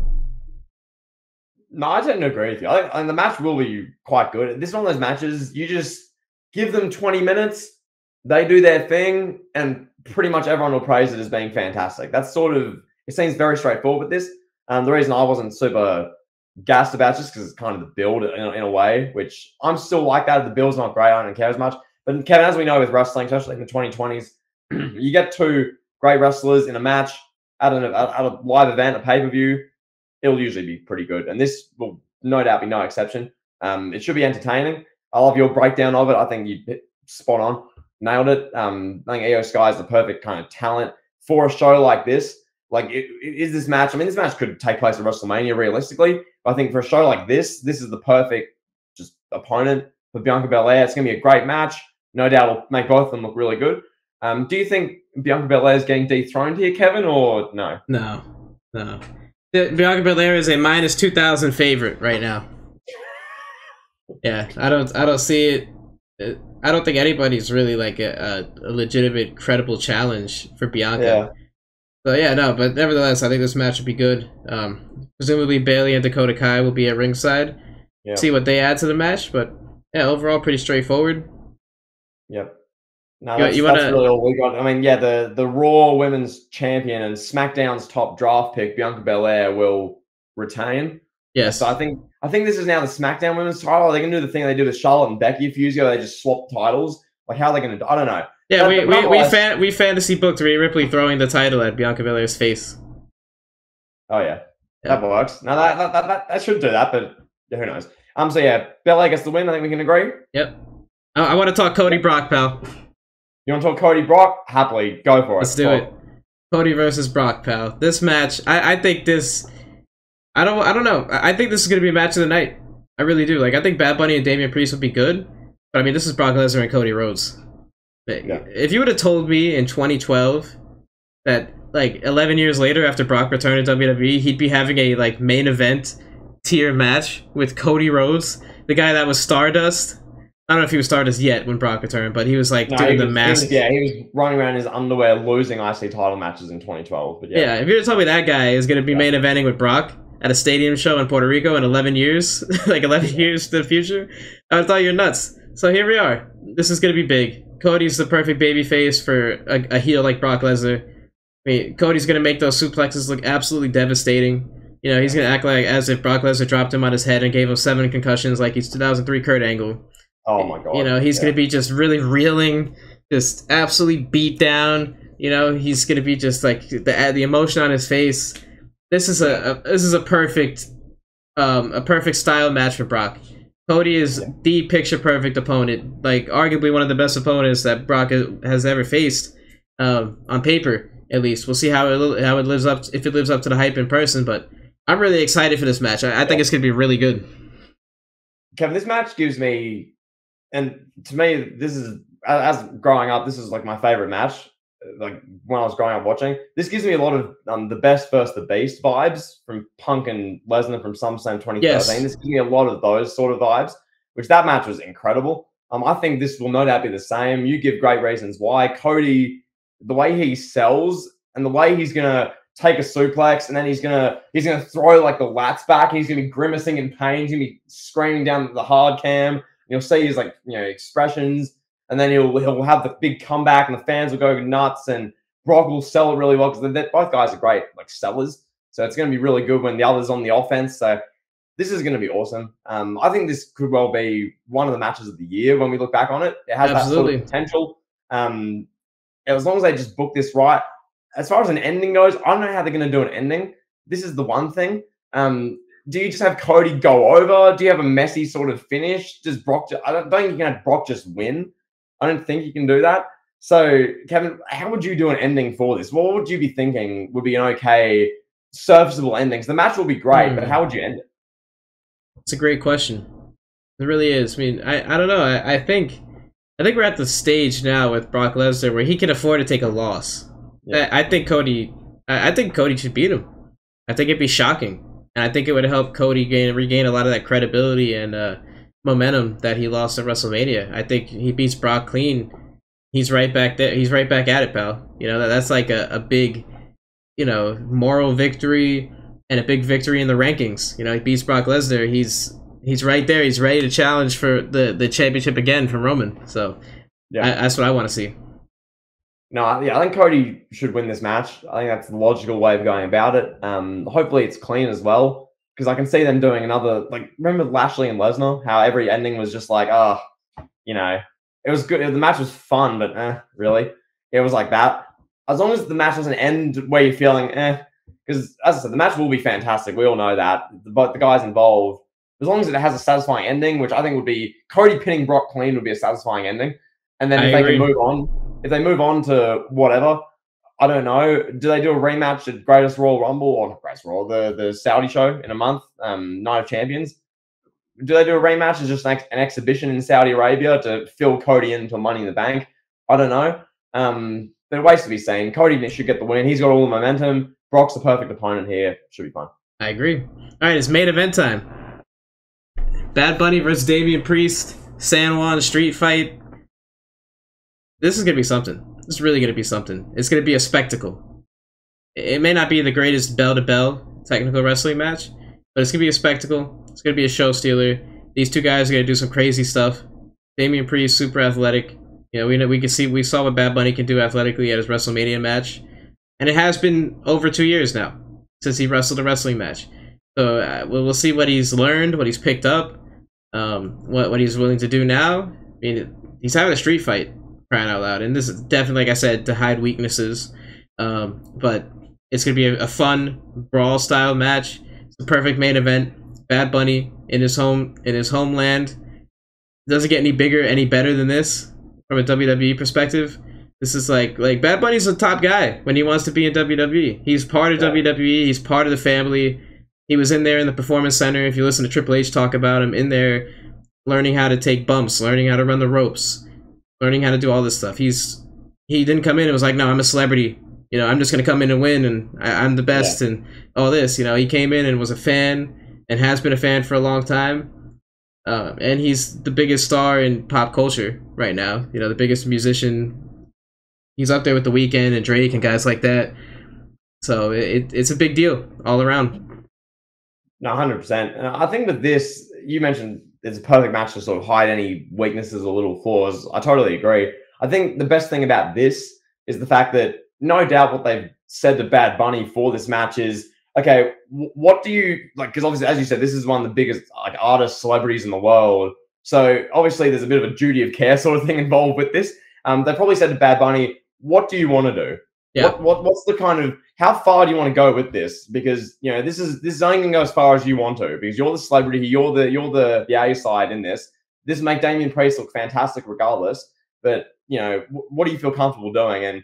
No, I tend to agree with you. I think the match will be quite good. This is one of those matches, you just give them 20 minutes, they do their thing, and pretty much everyone will praise it as being fantastic. That's sort of, it seems very straightforward with this. The reason I wasn't super gassed about just because it's kind of the build in a way, which I'm still like that. The build's not great, I don't care as much. But Kevin, as we know with wrestling, especially in the 2020s, you get two great wrestlers in a match at a live event, a pay-per-view, it'll usually be pretty good. And this will no doubt be no exception. It should be entertaining. I love your breakdown of it. I think you hit spot on. Nailed it. I think Io Sky is the perfect kind of talent for a show like this. Like, is this match? I mean, this match could take place at WrestleMania realistically. But I think for a show like this is the perfect just opponent for Bianca Belair. It's going to be a great match. No doubt it'll make both of them look really good. Do you think Bianca Belair is getting dethroned here, Kevin, or no? No. Bianca Belair is a minus 2,000 favorite right now. Yeah, I don't see it. I don't think anybody's really like a legitimate, credible challenge for Bianca. Yeah. So yeah, no, but nevertheless, I think this match would be good. Presumably Bayley and Dakota Kai will be at ringside. Yeah. See what they add to the match, but yeah, overall pretty straightforward. Yep. No, that's really all we got. I mean, yeah, the Raw Women's Champion and SmackDown's top draft pick, Bianca Belair, will retain. Yes. So I think this is now the SmackDown Women's title. Are they going to do the thing they did with Charlotte and Becky a few years ago? They just swapped titles. Like, how are they going to do? I don't know. Yeah, we fantasy booked Rhea Ripley throwing the title at Bianca Belair's face. Oh yeah, that works. Now that should do that, but who knows? So yeah, Belair gets the win. I think we can agree. Yep. I want to talk Cody Brock, pal. You want to talk Cody Brock? Happily, go for it. Let's do it. Cody versus Brock, pal. This match, I think this. I don't know. I think this is going to be a match of the night. I really do. Like, I think Bad Bunny and Damian Priest would be good, but I mean, this is Brock Lesnar and Cody Rhodes. Yeah. If you would have told me in 2012 that like 11 years later after Brock returned to WWE, he'd be having a like main event tier match with Cody Rhodes, the guy that was Stardust, I don't know if he was Stardust yet when Brock returned, but he was like doing the mask. He was running around in his underwear losing IC title matches in 2012. But yeah, if you were to tell me that guy is going to be main eventing with Brock at a stadium show in Puerto Rico in 11 years, like 11 years to the future, I would thought you're nuts. So here we are. This is going to be big. Cody's the perfect babyface for a heel like Brock Lesnar. I mean, Cody's going to make those suplexes look absolutely devastating. You know, he's going to act like as if Brock Lesnar dropped him on his head and gave him 7 concussions like he's 2003 Kurt Angle. Oh my god. You know, he's going to be just really reeling, just absolutely beat down. You know, he's going to be just like the emotion on his face. This is a perfect style match for Brock. Cody is the picture perfect opponent, like arguably one of the best opponents that Brock has ever faced, on paper at least. We'll see how it lives up, if it lives up to the hype in person, but I'm really excited for this match. I think it's going to be really good. Kevin, this match gives me, and to me, this is, as growing up, this is like my favorite match. Like when I was growing up watching, this gives me a lot of the best versus the beast vibes from Punk and Lesnar from SummerSlam 2013. Yes. This gives me a lot of those sort of vibes, which that match was incredible. I think this will no doubt be the same. You give great reasons why. Cody, the way he sells and the way he's gonna take a suplex and then he's gonna throw like the lats back and he's gonna be grimacing in pain. He's gonna be screaming down the hard cam. You'll see his expressions. And then he'll have the big comeback, and the fans will go nuts, and Brock will sell it really well because both guys are great sellers. So it's going to be really good when the other's on the offense. So this is going to be awesome. I think this could well be one of the matches of the year when we look back on it. It has that sort of potential. As long as they just book this right. As far as an ending goes, I don't know how they're going to do an ending. This is the one thing. Do you just have Cody go over? Do you have a messy sort of finish? Does Brock? I don't think you can have Brock just win. I don't think you can do that. So, Kevin, how would you do an ending for this? What would you be thinking would be an okay, serviceable ending? The match will be great, but how would you end it? It's a great question. It really is. I mean, I don't know. I think we're at the stage now with Brock Lesnar where he can afford to take a loss. Yeah. I think Cody should beat him. I think it'd be shocking, and I think it would help Cody regain a lot of that credibility and momentum that he lost at WrestleMania. I think he beats Brock clean. He's right back there. He's right back at it, pal. You know, that's like a big, moral victory and a big victory in the rankings. You know, he beats Brock Lesnar. He's right there. He's ready to challenge for the championship again from Roman. So that's what I want to see. No, I think Cody should win this match. I think that's the logical way of going about it. Hopefully it's clean as well. Because I can see them doing another, remember Lashley and Lesnar? How every ending was just like, it was good. The match was fun, but really? It was like that. As long as the match doesn't end where you're feeling, because as I said, the match will be fantastic. We all know that. But the guys involved, as long as it has a satisfying ending, which I think would be Cody pinning Brock clean would be a satisfying ending. And then if they move on to whatever, I don't know. Do they do a rematch at Greatest Royal Rumble or not Greatest Royal, the Saudi show in a month, Night of Champions? Do they do a rematch as just an exhibition in Saudi Arabia to fill Cody into Money in the Bank? I don't know. But it waits to be seen. Cody should get the win. He's got all the momentum. Brock's the perfect opponent here. Should be fun. I agree. All right, it's main event time. Bad Bunny versus Damian Priest. San Juan street fight. This is going to be something. It's really going to be something. It's going to be a spectacle. It may not be the greatest bell-to-bell technical wrestling match, but it's going to be a spectacle. It's going to be a show stealer. These two guys are going to do some crazy stuff. Damian Priest, super athletic. We saw what Bad Bunny can do athletically at his WrestleMania match. And it has been over 2 years now since he wrestled a wrestling match. So we'll see what he's learned, what he's picked up, what he's willing to do now. I mean, he's having a street fight. Crying out loud, and this is definitely, like I said, to hide weaknesses, but it's gonna be a fun brawl style match. It's the perfect main event. Bad Bunny in his homeland. Doesn't get any bigger, any better than this from a WWE perspective. This is like Bad Bunny's the top guy when he wants to be in WWE. He's part of WWE. He's part of the family. He was in there in the Performance Center. If you listen to Triple H talk about him, in there learning how to take bumps, learning how to run the ropes, learning how to do all this stuff. He didn't come in and was like, no, I'm a celebrity. I'm just going to come in and win, and I'm the best, and all this. He came in and was a fan and has been a fan for a long time. and he's the biggest star in pop culture right now. You know, the biggest musician. He's up there with The Weeknd and Drake and guys like that. So it's a big deal all around. No, 100%. And I think with this, you mentioned it's a perfect match to sort of hide any weaknesses or little flaws. I totally agree. I think the best thing about this is the fact that no doubt what they've said to Bad Bunny for this match is, okay, what do you like? Because obviously, as you said, this is one of the biggest like artists, celebrities in the world. So obviously, there's a bit of a duty of care sort of thing involved with this. They probably said to Bad Bunny, "What do you want to do? Yeah. What's the kind of how far do you want to go with this? Because you know this is only going to go as far as you want to. Because you're the celebrity, you're the A side in this. This make Damian Priest look fantastic regardless. But you know, what do you feel comfortable doing? And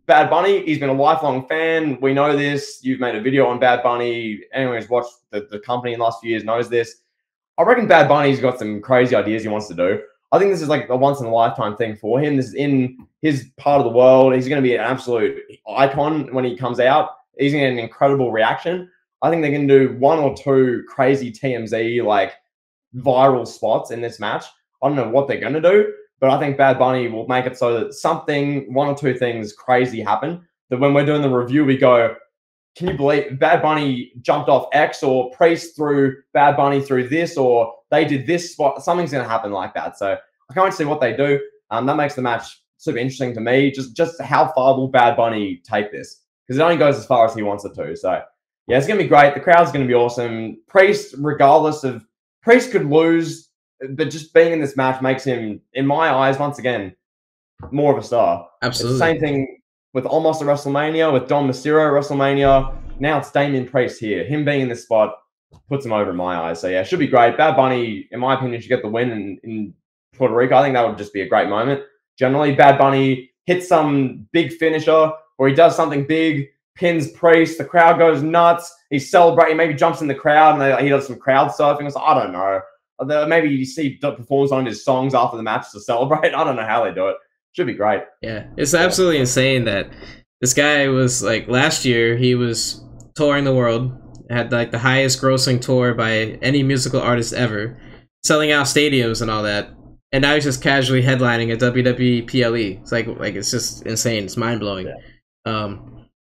Bad Bunny, he's been a lifelong fan. We know this. You've made a video on Bad Bunny. Anyone who's watched the company in the last few years knows this. I reckon Bad Bunny's got some crazy ideas he wants to do. I think this is like a once-in-a-lifetime thing for him. This is in his part of the world. He's going to be an absolute icon when he comes out. He's going to get an incredible reaction. I think they're going to do 1 or 2 crazy TMZ, like, viral spots in this match. I don't know what they're going to do, but I think Bad Bunny will make it so that something, 1 or 2 things crazy happen, that when we're doing the review, we go, can you believe Bad Bunny jumped off X, or Priest through Bad Bunny through this, or they did this spot? Something's going to happen like that. So I can't wait to see what they do. That makes the match super interesting to me. Just how far will Bad Bunny take this? Because it only goes as far as he wants it to. So yeah, it's going to be great. The crowd's going to be awesome. Priest, regardless of Priest could lose, but just being in this match makes him, in my eyes, once again, more of a star. Absolutely. It's the same thing with almost a WrestleMania, with Dom Mysterio WrestleMania. Now it's Damian Priest here. Him being in this spot puts him over in my eyes. So yeah, it should be great. Bad Bunny, in my opinion, should get the win in Puerto Rico. I think that would just be a great moment. Generally, Bad Bunny hits some big finisher, or he does something big, pins Priest, the crowd goes nuts, he's celebrating, maybe jumps in the crowd, and he does some crowd surfing. So I don't know. Maybe you see performs on his songs after the match to celebrate. I don't know how they do it. Should be great. Yeah, it's absolutely insane that this guy was like, last year he was touring the world, had like the highest grossing tour by any musical artist ever, selling out stadiums and all that, and now he's just casually headlining a WWE PLE. It's like it's just insane. It's mind blowing. Yeah.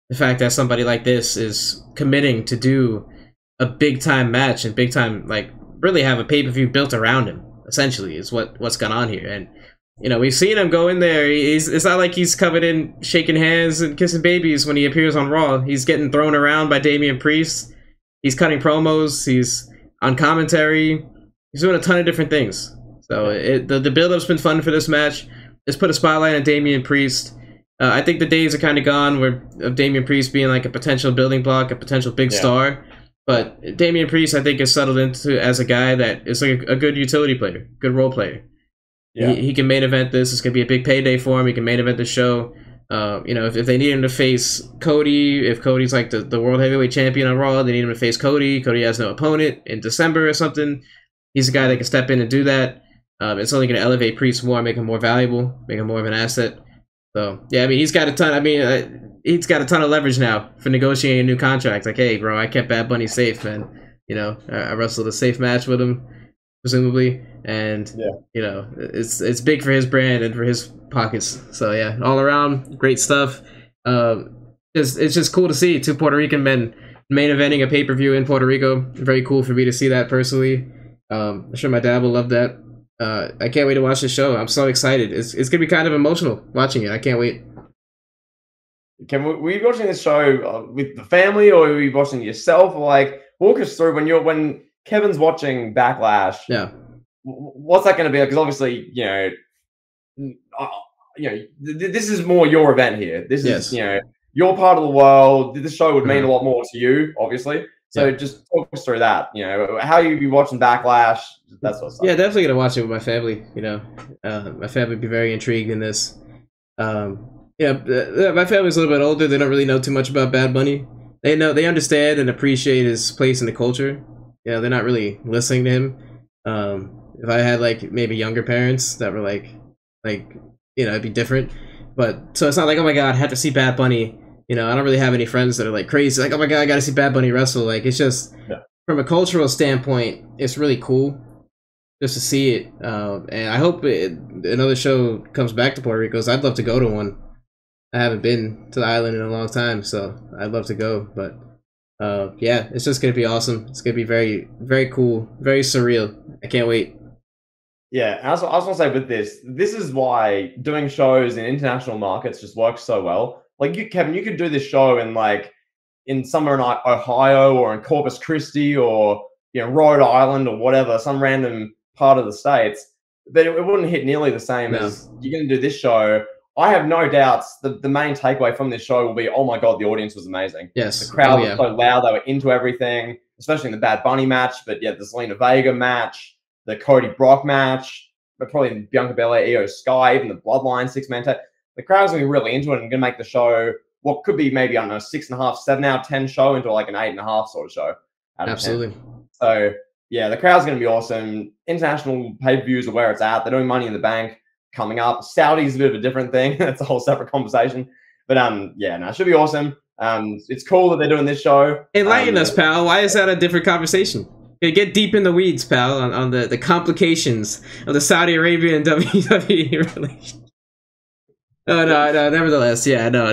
The fact that somebody like this is committing to do a big time match and big time, like, really have a pay-per-view built around him, essentially, is what's gone on here. And you know, we've seen him go in there. It's not like he's covered in shaking hands and kissing babies when he appears on Raw. He's getting thrown around by Damian Priest. He's cutting promos. He's on commentary. He's doing a ton of different things. So the build-up's been fun for this match. It's put a spotlight on Damian Priest. I think the days are kind of gone of Damian Priest being like a potential building block, a potential big star. But Damian Priest, I think, is settled into as a guy that is like a good utility player, good role player. Yeah. He can main event this. It's going to be a big payday for him. He can main event the show. You know, if they need him to face Cody, if Cody's like the world heavyweight champion on Raw, they need him to face Cody. Cody has no opponent in December or something. He's a guy that can step in and do that. It's only going to elevate Priest more, make him more valuable, make him more of an asset. So, yeah, I mean, he's got a ton. I mean, he's got a ton of leverage now for negotiating a new contract. Like, hey, bro, I kept Bad Bunny safe, and, you know, I wrestled a safe match with him, presumably, and you know, it's big for his brand and for his pockets. So yeah, all around great stuff. It's just cool to see 2 Puerto Rican men main eventing a pay-per-view in Puerto Rico. Very cool for me to see that personally. I'm sure my dad will love that. I can't wait to watch the show. I'm so excited. It's gonna be kind of emotional watching it. I can't wait. Were you watching this show with the family, or were you watching yourself? Or like, walk us through when Kevin's watching Backlash. Yeah. What's that going to be? Because obviously, you know, this is more your event here. This is, you know, your part of the world. This show would mean a lot more to you, obviously. So just talk us through that. You know, how you be watching Backlash, that sort of stuff. Yeah, definitely going to watch it with my family. You know, my family would be very intrigued in this. Yeah, my family's a little bit older. They don't really know too much about Bad Bunny. They understand and appreciate his place in the culture. You know, they're not really listening to him. If I had like maybe younger parents that were like you know, it'd be different. But so it's not like, oh my god, I have to see Bad Bunny. You know, I don't really have any friends that are like crazy, like, oh my god, I gotta see Bad Bunny wrestle. Like, it's just from a cultural standpoint, it's really cool. just to see it. And I hope another show comes back to Puerto Rico, because I'd love to go to one. I haven't been to the island in a long time, so I'd love to go. But yeah, it's just gonna be awesome. It's gonna be very, very cool, very surreal. I can't wait. Yeah, I was gonna say with this is why doing shows in international markets just works so well. Like Kevin, you could do this show in somewhere in Ohio or in Corpus Christi or Rhode Island or whatever, some random part of the States, but it wouldn't hit nearly the same as you're going to do this show. I have no doubts the main takeaway from this show will be, oh my God, the audience was amazing. Yes. The crowd was so loud. They were into everything, especially in the Bad Bunny match, but yeah, the Zelina Vega match, the Cody Brock match, but probably the Bianca Belair, Io Sky, even the Bloodline 6-man tag. The crowd's going to be really into it and going to make the show what could be maybe, I don't know, 6.5, 7 out of 10 show into like an 8.5 sort of show. Absolutely. 10. So yeah, the crowd's going to be awesome. International pay-per-views are where it's at. They're doing Money in the Bank coming up. Saudi's a bit of a different thing. That's a whole separate conversation. But yeah, no, it should be awesome. It's cool that they're doing this show. Enlighten us, pal. Why is that a different conversation? Get deep in the weeds, pal, on the complications of the Saudi Arabia and WWE relationship. No, nevertheless, yeah, no.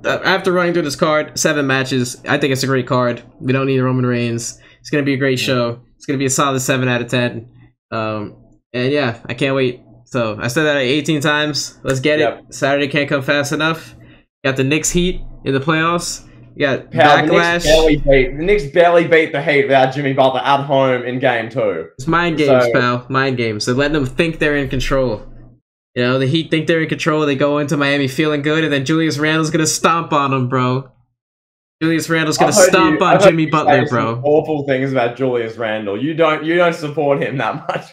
After running through this card, 7 matches, I think it's a great card. We don't need Roman Reigns. It's going to be a great show. It's going to be a solid 7 out of 10. And yeah, I can't wait. So, I said that 18 times. Let's get it. Saturday can't come fast enough. Got the Knicks Heat in the playoffs. You got Backlash. The Knicks barely beat the Heat without Jimmy Butler at home in Game 2. It's mind games, pal. Mind games. So letting them think they're in control. You know, the Heat think they're in control. They go into Miami feeling good, and then Julius Randle's gonna stomp on them, bro. Julius Randle's gonna stomp on Jimmy Butler, bro. Awful things about Julius Randle. You don't support him that much.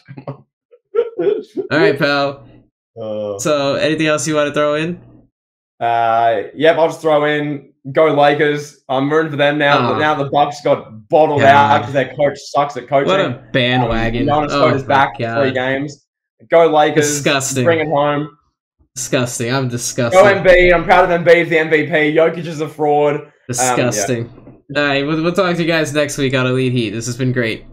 All right, pal. So, anything else you want to throw in? Yep, I'll just throw in. Go Lakers. I'm rooting for them now. Now the Bucks got bottled out because their coach sucks at coaching. What a bandwagon. Giannis is back for 3 games. Go Lakers. Disgusting. Bring it home. Disgusting. I'm disgusted. Go Embiid. I'm proud of Embiid, the MVP. Jokic is a fraud. Disgusting. All right, we'll talk to you guys next week on Elite Heat. This has been great.